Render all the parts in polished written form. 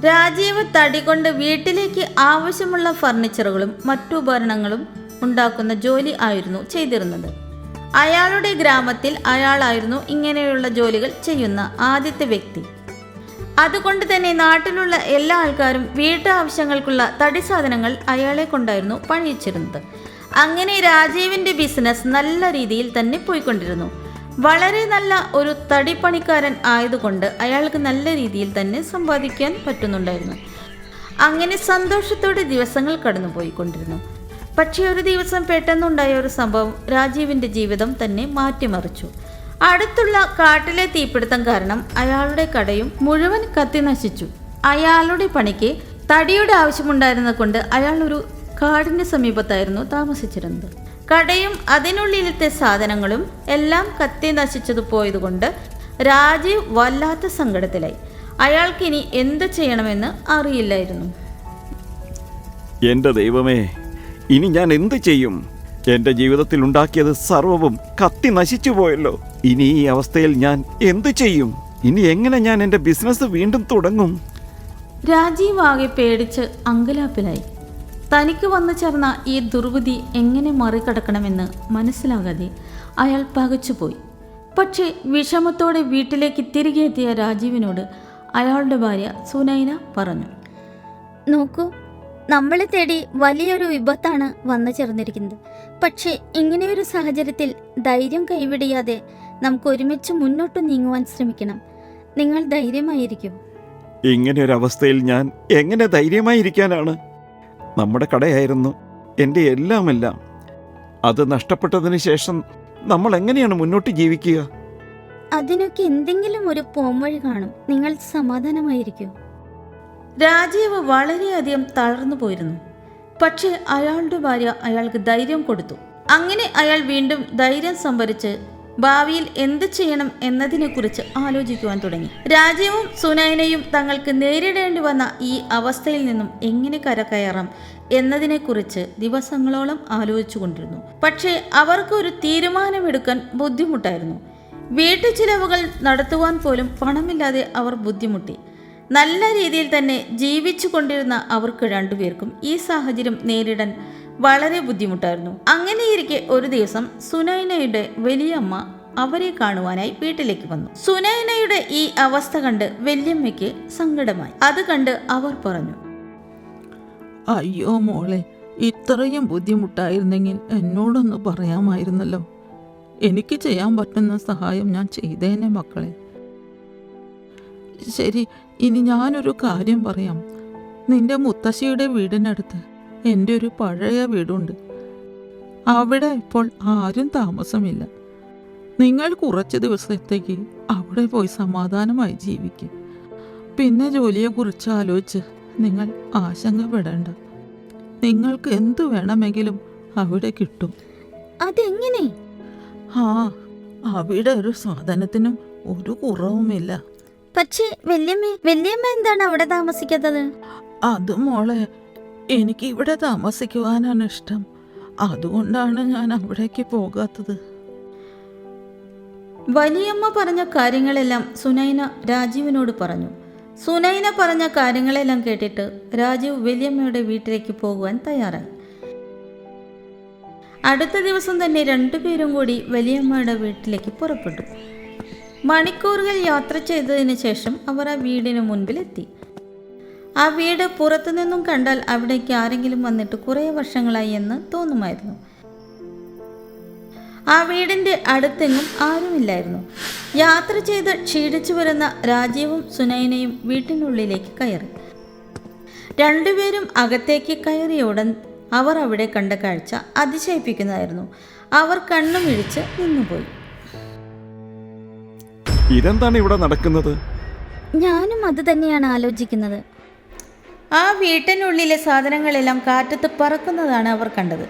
രാജീവ് തടി കൊണ്ട് വീട്ടിലേക്ക് ആവശ്യമുള്ള ഫർണിച്ചറുകളും മറ്റു ഉപകരണങ്ങളും ഉണ്ടാക്കുന്ന ജോലി ആയിരുന്നു ചെയ്തിരുന്നത്. അയാളുടെ ഗ്രാമത്തിൽ അയാളായിരുന്നു ഇങ്ങനെയുള്ള ജോലികൾ ചെയ്യുന്ന ആദ്യത്തെ വ്യക്തി. അതുകൊണ്ട് തന്നെ നാട്ടിലുള്ള എല്ലാ ആൾക്കാരും വീട്ടാവശ്യങ്ങൾക്കുള്ള തടി സാധനങ്ങൾ അയാളെ കൊണ്ടായിരുന്നു പണിയിച്ചിരുന്നത്. അങ്ങനെ രാജീവിൻ്റെ ബിസിനസ് നല്ല രീതിയിൽ തന്നെ പോയിക്കൊണ്ടിരുന്നു. വളരെ നല്ല ഒരു തടിപ്പണിക്കാരൻ ആയതുകൊണ്ട് അയാൾക്ക് നല്ല രീതിയിൽ തന്നെ സമ്പാദിക്കാൻ പറ്റുന്നുണ്ടായിരുന്നു. അങ്ങനെ സന്തോഷത്തോടെ ദിവസങ്ങൾ കടന്നുപോയിക്കൊണ്ടിരുന്നു. പക്ഷേ ഒരു ദിവസം പെട്ടെന്നുണ്ടായ ഒരു സംഭവം രാജീവിൻ്റെ ജീവിതം തന്നെ മാറ്റിമറിച്ചു. അടുത്തുള്ള കാട്ടിലെ തീപിടുത്തം കാരണം അയാളുടെ കടയും മുഴുവൻ കത്തി നശിച്ചു. അയാളുടെ പണിക്ക് തടിയുടെ ആവശ്യമുണ്ടായിരുന്നത് കൊണ്ട് അയാൾ ഒരു കാടിന് സമീപത്തായിരുന്നു താമസിച്ചിരുന്നത്. കടയും അതിനുള്ളിലത്തെ സാധനങ്ങളും എല്ലാം കത്തി നശിച്ചത് പോയതുകൊണ്ട് രാജീവ് വല്ലാത്ത സങ്കടത്തിലായി. അയാൾക്കിനി എന്ത് ചെയ്യണമെന്ന് അറിയില്ലായിരുന്നു. എൻ്റെ ദൈവമേ, ഇനി ഞാൻ എന്ത് ചെയ്യും? എൻ്റെ ജീവിതത്തിൽ ഉണ്ടാക്കിയത് സർവവും കത്തി നശിച്ചു പോയല്ലോ. ഇനി ഈ അവസ്ഥയിൽ ഞാൻ എന്ത് ചെയ്യും? ഇനി എങ്ങനെ ഞാൻ എൻ്റെ ബിസിനസ് വീണ്ടും തുടങ്ങും? രാജീവ് ആകെ പേടിച്ച് അങ്കലാപ്പിലായി. തനിക്ക് വന്നു ചേർന്ന ഈ ദുർവിധി എങ്ങനെ മറികടക്കണമെന്ന് മനസ്സിലാകാതെ അയാൾ പകച്ചുപോയി. പക്ഷേ വിഷമത്തോടെ വീട്ടിലേക്ക് തിരികെ എത്തിയ രാജീവിനോട് അയാളുടെ ഭാര്യ സുനൈന പറഞ്ഞു, നോക്കൂ, നമ്മളെ തേടി വലിയൊരു വിപത്താണ് വന്നു ചേർന്നിരിക്കുന്നത്. പക്ഷേ ഇങ്ങനെയൊരു സാഹചര്യത്തിൽ ധൈര്യം കൈവിടിയാതെ നമുക്ക് ഒരുമിച്ച് മുന്നോട്ട് നീങ്ങുവാൻ ശ്രമിക്കണം. നിങ്ങൾ ധൈര്യമായിരിക്കും. ഇങ്ങനെയൊരവസ്ഥയിൽ ഞാൻ എങ്ങനെ ധൈര്യമായിരിക്കാനാണ്? നമ്മുടെ കടയായിരുന്നു എൻ്റെ എല്ലാമെല്ലാം. അത് നഷ്ടപ്പെട്ടതിന് ശേഷം നമ്മൾ എങ്ങനെയാണ് മുന്നോട്ട് ജീവിക്കുക? അതിനൊക്കെ എന്തെങ്കിലും ഒരു പോംവഴി കാണും. നിങ്ങൾ സമാധാനമായിരിക്കും. രാജീവ് വളരെയധികം തളർന്നു പോയിരുന്നു. പക്ഷേ അയാളുടെ ഭാര്യ അയാൾക്ക് ധൈര്യം കൊടുത്തു. അങ്ങനെ അയാൾ വീണ്ടും ധൈര്യം സംഭരിച്ച് ഭാവിയിൽ എന്ത് ചെയ്യണം എന്നതിനെക്കുറിച്ച് ആലോചിക്കുവാൻ തുടങ്ങി. രാജീവും സുനൈനയും തങ്ങൾക്ക് നേരിടേണ്ടി വന്ന ഈ അവസ്ഥയിൽ നിന്നും എങ്ങനെ കരകയറാം എന്നതിനെക്കുറിച്ച് ദിവസങ്ങളോളം ആലോചിച്ചു കൊണ്ടിരുന്നു. പക്ഷേ അവർക്ക് ഒരു തീരുമാനമെടുക്കാൻ ബുദ്ധിമുട്ടായിരുന്നു. വീട്ടു ചിലവുകൾ നടത്തുവാൻ പോലും പണമില്ലാതെ അവർ ബുദ്ധിമുട്ടി. നല്ല രീതിയിൽ തന്നെ ജീവിച്ചു കൊണ്ടിരുന്ന അവർക്ക് രണ്ടുപേർക്കും ഈ സാഹചര്യം നേരിടാൻ വളരെ ബുദ്ധിമുട്ടായിരുന്നു. അങ്ങനെയിരിക്കെ ഒരു ദിവസം സുനൈനയുടെ വലിയമ്മ അവരെ കാണുവാനായി വീട്ടിലേക്ക് വന്നു. സുനൈനയുടെ ഈ അവസ്ഥ കണ്ട് വല്യമ്മയ്ക്ക് സങ്കടമായി. അത് കണ്ട് അവർ പറഞ്ഞു, അയ്യോ മോളെ, ഇത്രയും ബുദ്ധിമുട്ടായിരുന്നെങ്കിൽ എന്നോടൊന്ന് പറയാമായിരുന്നല്ലോ. എനിക്ക് ചെയ്യാൻ പറ്റുന്ന സഹായം ഞാൻ ചെയ്തേനെ മക്കളെ. ശരി, ഇനി ഞാനൊരു കാര്യം പറയാം. നിന്റെ മുത്തശ്ശിയുടെ വീടിനടുത്ത് എൻ്റെ ഒരു പഴയ വീടുണ്ട്. അവിടെ ഇപ്പോൾ ആരും താമസമില്ല. നിങ്ങൾ കുറച്ച് ദിവസത്തേക്ക് അവിടെ പോയി സമാധാനമായി ജീവിക്കും. പിന്നെ ജോലിയെക്കുറിച്ച് ആലോചിച്ച് നിങ്ങൾ ആശങ്കപ്പെടേണ്ട. നിങ്ങൾക്ക് എന്ത് വേണമെങ്കിലും അവിടെ കിട്ടും. അതെങ്ങനെ? അവിടെ ഒരു സാധനത്തിനും ഒരു കുറവുമില്ല. പക്ഷേ വല്യമ്മ എന്താണ് അവിടെ താമസിക്കാത്തത്? അത് മോളെ, എനിക്ക് ഇവിടെ താമസിക്കുവാനാണ് ഇഷ്ടം. അതുകൊണ്ടാണ് ഞാൻ അവിടേക്ക് പോകാത്തത്. വലിയമ്മ പറഞ്ഞ കാര്യങ്ങളെല്ലാം സുനൈന രാജീവിനോട് പറഞ്ഞു. സുനൈന പറഞ്ഞ കാര്യങ്ങളെല്ലാം കേട്ടിട്ട് രാജീവ് വലിയമ്മയുടെ വീട്ടിലേക്ക് പോകുവാൻ തയ്യാറായി. അടുത്ത ദിവസം തന്നെ രണ്ടുപേരും കൂടി വലിയമ്മയുടെ വീട്ടിലേക്ക് പുറപ്പെട്ടു. മണിക്കൂറുകൾ യാത്ര ചെയ്തതിന് ശേഷം അവർ ആ വീടിന് മുൻപിലെത്തി. ആ വീട് പുറത്തുനിന്നും കണ്ടാൽ അവിടേക്ക് ആരെങ്കിലും വന്നിട്ട് കുറേ വർഷങ്ങളായി എന്ന് തോന്നുമായിരുന്നു. ആ വീടിൻ്റെ അടുത്തെങ്ങും ആരുമില്ലായിരുന്നു. യാത്ര ചെയ്ത് ക്ഷീണിച്ചു വരുന്ന രാജീവും സുനൈനയും വീട്ടിനുള്ളിലേക്ക് കയറി. രണ്ടുപേരും അകത്തേക്ക് കയറിയ ഉടൻ അവർ അവിടെ കണ്ട കാഴ്ച അതിശയിപ്പിക്കുന്നതായിരുന്നു. അവർ കണ്ണുമിഴിച്ച് നിന്നുപോയി. ഇതെന്താണ് ഇവിടെ നടക്കുന്നത്? ഞാനും അത് തന്നെയാണ് ആലോചിക്കുന്നത്. ആ വീട്ടിനുള്ളിലെ സാധനങ്ങളെല്ലാം കാറ്റത്ത് പറക്കുന്നതാണ് അവർ കണ്ടത്.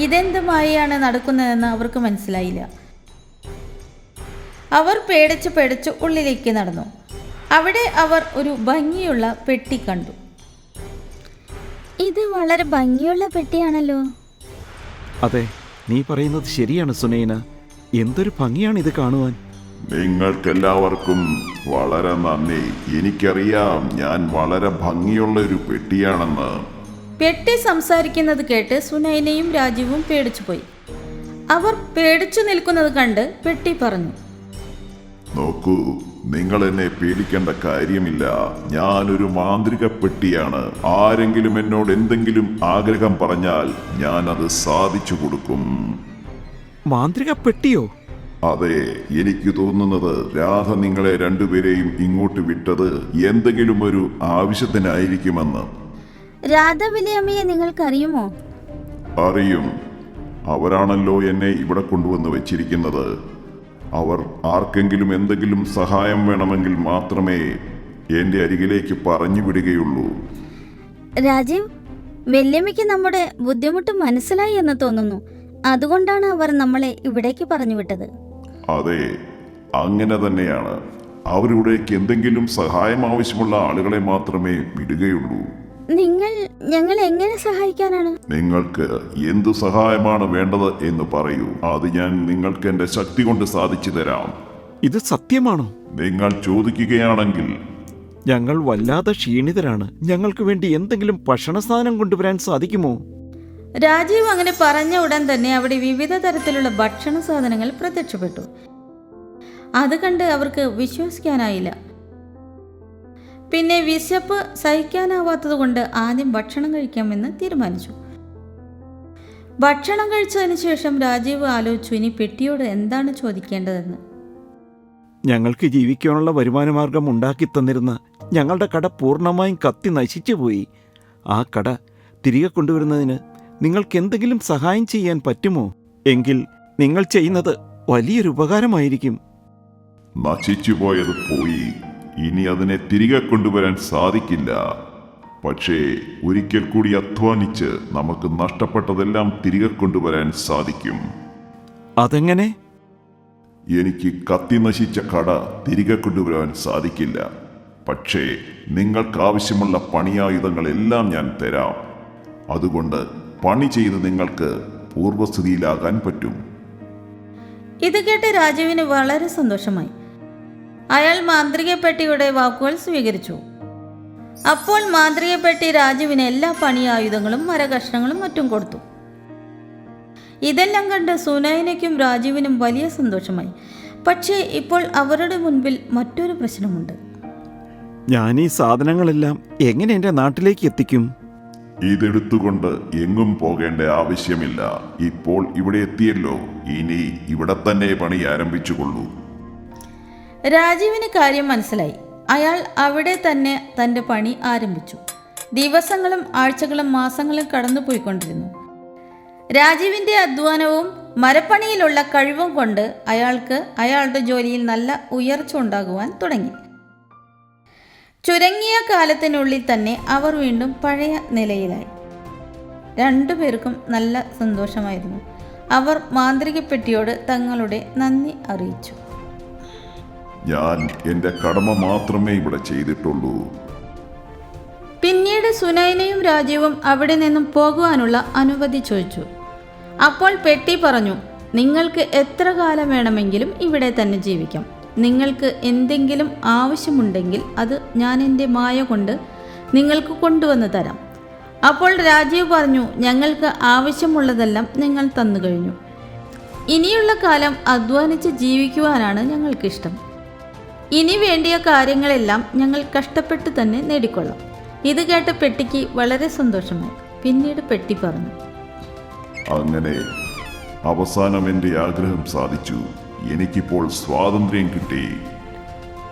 ഇതെന്ത് മായയാണ് നടക്കുന്നതെന്ന് അവർക്ക് മനസ്സിലായില്ല. അവർ പേടിച്ച് ഉള്ളിലേക്ക് നടന്നു. അവിടെ അവർ ഒരു ഭംഗിയുള്ള പെട്ടി കണ്ടു. ഇത് വളരെ ഭംഗിയുള്ള പെട്ടിയാണല്ലോ. അതെ, നീ പറയുന്നത് ശരിയാണ് സുനൈന. എന്തൊരു ഭംഗിയാണ് ഇത് കാണുവാൻ. നിങ്ങൾക്കെല്ലാവർക്കും വളരെ നന്ദി. എനിക്കറിയാം ഞാൻ വളരെ ഭംഗിയുള്ള ഒരു പെട്ടിയാണെന്ന്. പെട്ടി സംസാരിക്കുന്നത് കേട്ട് സുനൈനയും രാജീവും പേടിച്ചുപോയി. അവർ പേടിച്ചു നിൽക്കുന്നത് കണ്ട് പെട്ടി പറഞ്ഞു, നോക്കൂ, നിങ്ങൾ എന്നെ പേടിക്കേണ്ട കാര്യമില്ല. ഞാനൊരു മാന്ത്രിക പെട്ടിയാണ്. ആരെങ്കിലും എന്നോട് എന്തെങ്കിലും ആഗ്രഹം പറഞ്ഞാൽ ഞാൻ അത് സാധിച്ചു കൊടുക്കും. മാന്ത്രിക പെട്ടിയോ? അതെ, എനിക്ക് തോന്നുന്നത് രാധ നിങ്ങളെ രണ്ടുപേരെയും ഇങ്ങോട്ട് വിട്ടത് എന്തെങ്കിലും ഒരു ആവശ്യത്തിനായിരിക്കുമെന്ന്. രാധ വലിയമ്മയെ നിങ്ങൾക്കറിയുമോ? അറിയും. അവരാണല്ലോ എന്നെ ഇവിടെ കൊണ്ടുവന്ന് വെച്ചിരിക്കുന്നത്. അവർ ആർക്കെങ്കിലും എന്തെങ്കിലും സഹായം വേണമെങ്കിൽ മാത്രമേ എൻ്റെ അരികിലേക്ക് പറഞ്ഞു വിടുകയുള്ളൂ. രാജീവ്, വല്യമ്മയ്ക്ക് നമ്മുടെ ബുദ്ധിമുട്ട് മനസ്സിലായി എന്ന് തോന്നുന്നു. അതുകൊണ്ടാണ് അവർ നമ്മളെ ഇവിടേക്ക് പറഞ്ഞു വിട്ടത്. അതെ, അങ്ങനെ തന്നെയാണ്. അവരിവിടേക്ക് എന്തെങ്കിലും സഹായം ആവശ്യമുള്ള ആളുകളെ മാത്രമേ വിടുകയുള്ളൂ. നിങ്ങൾ ഞങ്ങളെ എങ്ങനെ സഹായിക്കാനാണ്? നിങ്ങൾക്ക് എന്തു സഹായമാണ് വേണ്ടത് എന്ന് പറയൂ. അത് ഞാൻ നിങ്ങൾക്ക് എൻ്റെ ശക്തി കൊണ്ട് സാധിച്ചു തരാം. ഇത് സത്യമാണോ? നിങ്ങൾ ചോദിക്കുകയാണെങ്കിൽ. ഞങ്ങൾ വല്ലാതെ ക്ഷീണിതരാണ്. ഞങ്ങൾക്ക് വേണ്ടി എന്തെങ്കിലും ഭക്ഷണ സാധനം കൊണ്ടുവരാൻ സാധിക്കുമോ? രാജീവ് അങ്ങനെ പറഞ്ഞ ഉടൻ തന്നെ അവിടെ വിവിധ തരത്തിലുള്ള ഭക്ഷണ സാധനങ്ങൾ പ്രത്യക്ഷപ്പെട്ടു. അത് കണ്ട് അവർക്ക് വിശ്വസിക്കാനായില്ല. പിന്നെ വിശപ്പ് സഹിക്കാനാവാത്തത് കൊണ്ട് ആദ്യം ഭക്ഷണം കഴിക്കാമെന്ന് തീരുമാനിച്ചു. ഭക്ഷണം കഴിച്ചതിന് ശേഷം രാജീവ് ആലോചിച്ചു ഇനി പെട്ടിയോട് എന്താണ് ചോദിക്കേണ്ടതെന്ന്. ഞങ്ങൾക്ക് ജീവിക്കാനുള്ള വരുമാനമാർഗം ഉണ്ടാക്കി തന്നിരുന്ന ഞങ്ങളുടെ കട പൂർണ്ണമായും കത്തി നശിച്ചുപോയി. ആ കട തിരികെ കൊണ്ടുവരുന്നതിന് നിങ്ങൾക്ക് എന്തെങ്കിലും സഹായം ചെയ്യാൻ പറ്റുമോ? എങ്കിൽ നിങ്ങൾ ചെയ്യുന്നത് വലിയൊരു ഉപകാരമായിരിക്കും. നശിച്ചുപോയത് പോയി. ഇനി അതിനെ തിരികെ കൊണ്ടുവരാൻ സാധിക്കില്ല. പക്ഷേ ഒരിക്കൽ കൂടി അധ്വാനിച്ച് നമുക്ക് നഷ്ടപ്പെട്ടതെല്ലാം തിരികെ കൊണ്ടുവരാൻ സാധിക്കും. അതെങ്ങനെ? എനിക്ക് കത്തി നശിച്ച കട തിരികെ കൊണ്ടുവരാൻ സാധിക്കില്ല. പക്ഷേ നിങ്ങൾക്കാവശ്യമുള്ള പണിയായുധങ്ങളെല്ലാം ഞാൻ തരാം. അതുകൊണ്ട് പണി ചെയ്ത് നിങ്ങൾക്ക് പൂർവ്വസ്ഥിതിയിലാകാൻ പറ്റും. ഇത് കേട്ട് രാജുവിന് വളരെ സന്തോഷമായി. അയാൾ മാന്ത്രിക പെട്ടിയുടെ വാക്കുകൾ സ്വീകരിച്ചു. അപ്പോൾ മാന്ത്രിക പെട്ടി രാജുവിന് എല്ലാ പണിയായുധങ്ങളും മരകഷ്ണങ്ങളും മറ്റും കൊടുത്തു. ഇതെല്ലാം കണ്ട് സുനൈനയ്ക്കും രാജുവിനും വലിയ സന്തോഷമായി. പക്ഷേ ഇപ്പോൾ അവരുടെ മുൻപിൽ മറ്റൊരു പ്രശ്നമുണ്ട്. ഞാൻ ഈ സാധനങ്ങളെല്ലാം എങ്ങനെ എൻ്റെ നാട്ടിലേക്ക് എത്തിക്കും? ഇതെടുത്തുകൊണ്ട് എങ്ങും പോകേണ്ട ആവശ്യമില്ല. ഇപ്പോൾ ഇവിടെ എത്തിയല്ലോ, ഇനി ഇവിടെ തന്നെ പണി ആരംഭിച്ചുകൊള്ളൂ. രാജീവിന് കാര്യം മനസ്സിലായി. അയാൾ അവിടെ തന്നെ തൻ്റെ പണി ആരംഭിച്ചു. ദിവസങ്ങളും ആഴ്ചകളും മാസങ്ങളും കടന്നുപോയിക്കൊണ്ടിരുന്നു. രാജീവിൻ്റെ അധ്വാനവും മരപ്പണിയിലുള്ള കഴിവും കൊണ്ട് അയാൾക്ക് അയാളുടെ ജോലിയിൽ നല്ല ഉയർച്ച ഉണ്ടാകുവാൻ തുടങ്ങി. ചുരുങ്ങിയ കാലത്തിനുള്ളിൽ തന്നെ അവർ വീണ്ടും പഴയ നിലയിലായി. രണ്ടുപേർക്കും നല്ല സന്തോഷമായിരുന്നു. അവർ മാന്ത്രിക പെട്ടിയോട് തങ്ങളുടെ നന്ദി അറിയിച്ചു. ഞാൻ എൻ്റെ കടമ മാത്രമേ ഇവിടെ ചെയ്തിട്ടുള്ളൂ. പിന്നീട് സുനൈനയും രാജീവും അവിടെ നിന്നും പോകുവാനുള്ള അനുമതി ചോദിച്ചു. അപ്പോൾ പെട്ടി പറഞ്ഞു, നിങ്ങൾക്ക് എത്ര കാലം വേണമെങ്കിലും ഇവിടെ തന്നെ ജീവിക്കാം. നിങ്ങൾക്ക് എന്തെങ്കിലും ആവശ്യമുണ്ടെങ്കിൽ അത് ഞാൻ എൻ്റെ മായ കൊണ്ട് നിങ്ങൾക്ക് കൊണ്ടുവന്ന് തരാം. അപ്പോൾ രാജീവ് പറഞ്ഞു, ഞങ്ങൾക്ക് ആവശ്യമുള്ളതെല്ലാം നിങ്ങൾ തന്നു കഴിഞ്ഞു. ഇനിയുള്ള കാലം അധ്വാനിച്ച് ജീവിക്കുവാനാണ് ഞങ്ങൾക്കിഷ്ടം. ഇനി വേണ്ടിയ കാര്യങ്ങളെല്ലാം ഞങ്ങൾ കഷ്ടപ്പെട്ട് തന്നെ നേടിക്കൊള്ളാം. ഇത് കേട്ട് പെട്ടിക്ക് വളരെ സന്തോഷമായി. പിന്നീട് പെട്ടി പറഞ്ഞു, അങ്ങനെ അവസാനം എൻ്റെ ആഗ്രഹം സാധിച്ചു. എനിക്കിപ്പോൾ സ്വാതന്ത്ര്യം കിട്ടി.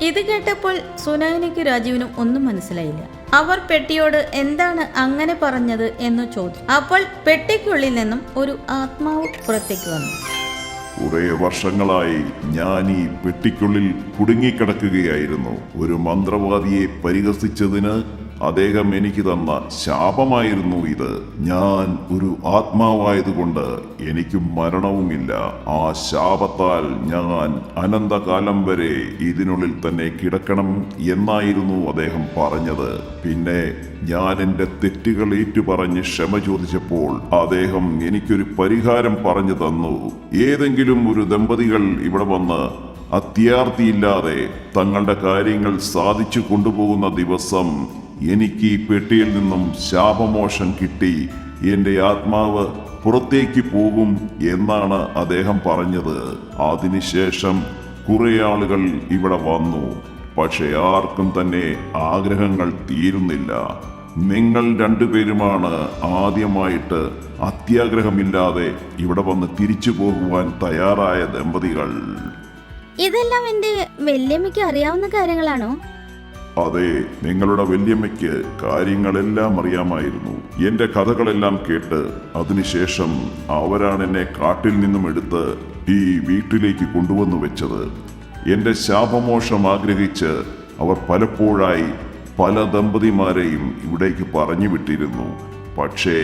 ഇത് കേട്ടപ്പോൾ സുനൈനയ്ക്ക് രാജീവിനും ഒന്നും മനസ്സിലായില്ല. അവർ പെട്ടിയോട് എന്താണ് അങ്ങനെ പറഞ്ഞത് എന്ന് ചോദിച്ചു. അപ്പോൾ പെട്ടിക്കുള്ളിൽ നിന്നും ഒരു ആത്മാവ് പുറത്തേക്ക് വന്നു. കുറെ വർഷങ്ങളായി ഞാൻ ഈ പെട്ടിക്കുള്ളിൽ കുടുങ്ങിക്കിടക്കുകയായിരുന്നു. ഒരു മന്ത്രവാദിയെ പരിഹസിച്ചതിന് അദ്ദേഹം എനിക്ക് തന്ന ശാപമായിരുന്നു ഇത്. ഞാൻ ഒരു ആത്മാവായതുകൊണ്ട് എനിക്ക് മരണവുമില്ല. ആ ശാപത്താൽ ഞാൻ അനന്തകാലം വരെ ഇതിനുള്ളിൽ തന്നെ കിടക്കണം എന്നായിരുന്നു അദ്ദേഹം പറഞ്ഞത്. പിന്നെ ഞാൻ എൻ്റെ തെറ്റുകൾ ഏറ്റുപറഞ്ഞ് ക്ഷമ ചോദിച്ചപ്പോൾ അദ്ദേഹം എനിക്കൊരു പരിഹാരം പറഞ്ഞു തന്നു. ഏതെങ്കിലും ഒരു ദമ്പതികൾ ഇവിടെ വന്ന് അത്യാർത്തിയില്ലാതെ തങ്ങളുടെ കാര്യങ്ങൾ സാധിച്ചു കൊണ്ടുപോകുന്ന ദിവസം എനിക്ക് ഈ പെട്ടിയിൽ നിന്നും ശാപമോക്ഷം കിട്ടി എൻ്റെ ആത്മാവ് പുറത്തേക്ക് പോകും എന്നാണ് അദ്ദേഹം പറഞ്ഞത്. അതിനുശേഷം കുറെ ആളുകൾ ഇവിടെ വന്നു. പക്ഷെ ആർക്കും തന്നെ ആഗ്രഹങ്ങൾ തീരുന്നില്ല. നിങ്ങൾ രണ്ടുപേരുമാണ് ആദ്യമായിട്ട് അത്യാഗ്രഹമില്ലാതെ ഇവിടെ വന്ന് തിരിച്ചു പോകുവാൻ തയ്യാറായ ദമ്പതികൾ. ഇതെല്ലാം എൻ്റെ വല്യമ്മയ്ക്ക് അറിയാവുന്ന കാര്യങ്ങളാണോ? അതെ, നിങ്ങളുടെ വല്യമ്മയ്ക്ക് കാര്യങ്ങളെല്ലാം അറിയാമായിരുന്നു. എന്റെ കഥകളെല്ലാം കേട്ട് അതിനുശേഷം അവരാണ് എന്നെ കാട്ടിൽ നിന്നും എടുത്ത് ഈ വീട്ടിലേക്ക് കൊണ്ടുവന്നു വെച്ചത്. എന്റെ ശാപമോക്ഷം ആഗ്രഹിച്ച് അവർ പലപ്പോഴായി പല ദമ്പതിമാരെയും ഇവിടേക്ക് പറഞ്ഞു വിട്ടിരുന്നു. പക്ഷേ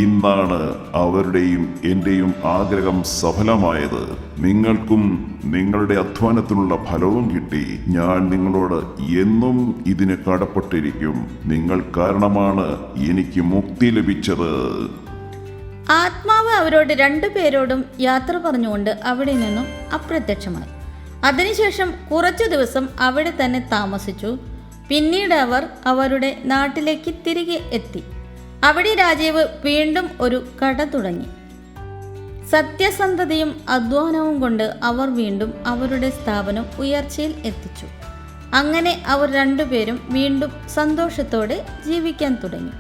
ഇന്നാണ് അവരുടെയും എന്റെയും ആഗ്രഹം സഫലമായത്. നിങ്ങൾക്കും നിങ്ങളുടെ അധ്വാനത്തിനുള്ള ഫലവും കിട്ടി. ഞാൻ നിങ്ങളോട് എന്നും ഇതിന് കടപ്പെട്ടിരിക്കും. നിങ്ങൾ കാരണമാണ് എനിക്ക് മുക്തി ലഭിച്ചത്. ആത്മാവ് അവരോട് രണ്ടുപേരോടും യാത്ര പറഞ്ഞുകൊണ്ട് അവിടെ നിന്നും അപ്രത്യക്ഷമായി. അതിനുശേഷം കുറച്ചു ദിവസം അവിടെ തന്നെ താമസിച്ചു. പിന്നീട് അവർ അവരുടെ നാട്ടിലേക്ക് തിരികെ എത്തി. അവിടെ രാജാവ് വീണ്ടും ഒരു കട തുടങ്ങി. സത്യസന്ധതയും അധ്വാനവും കൊണ്ട് അവർ വീണ്ടും അവരുടെ സ്ഥാപനം ഉയർച്ചയിൽ എത്തിച്ചു. അങ്ങനെ അവർ രണ്ടുപേരും വീണ്ടും സന്തോഷത്തോടെ ജീവിക്കാൻ തുടങ്ങി.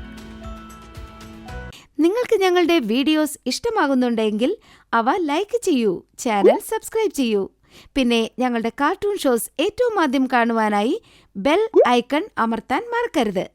നിങ്ങൾക്ക് ഞങ്ങളുടെ വീഡിയോസ് ഇഷ്ടമാകുന്നുണ്ടെങ്കിൽ അവ ലൈക്ക് ചെയ്യൂ, ചാനൽ സബ്സ്ക്രൈബ് ചെയ്യൂ. പിന്നെ ഞങ്ങളുടെ കാർട്ടൂൺ ഷോസ് ഏറ്റവും ആദ്യം കാണുവാനായി ബെൽ ഐക്കൺ അമർത്താൻ മറക്കരുത്.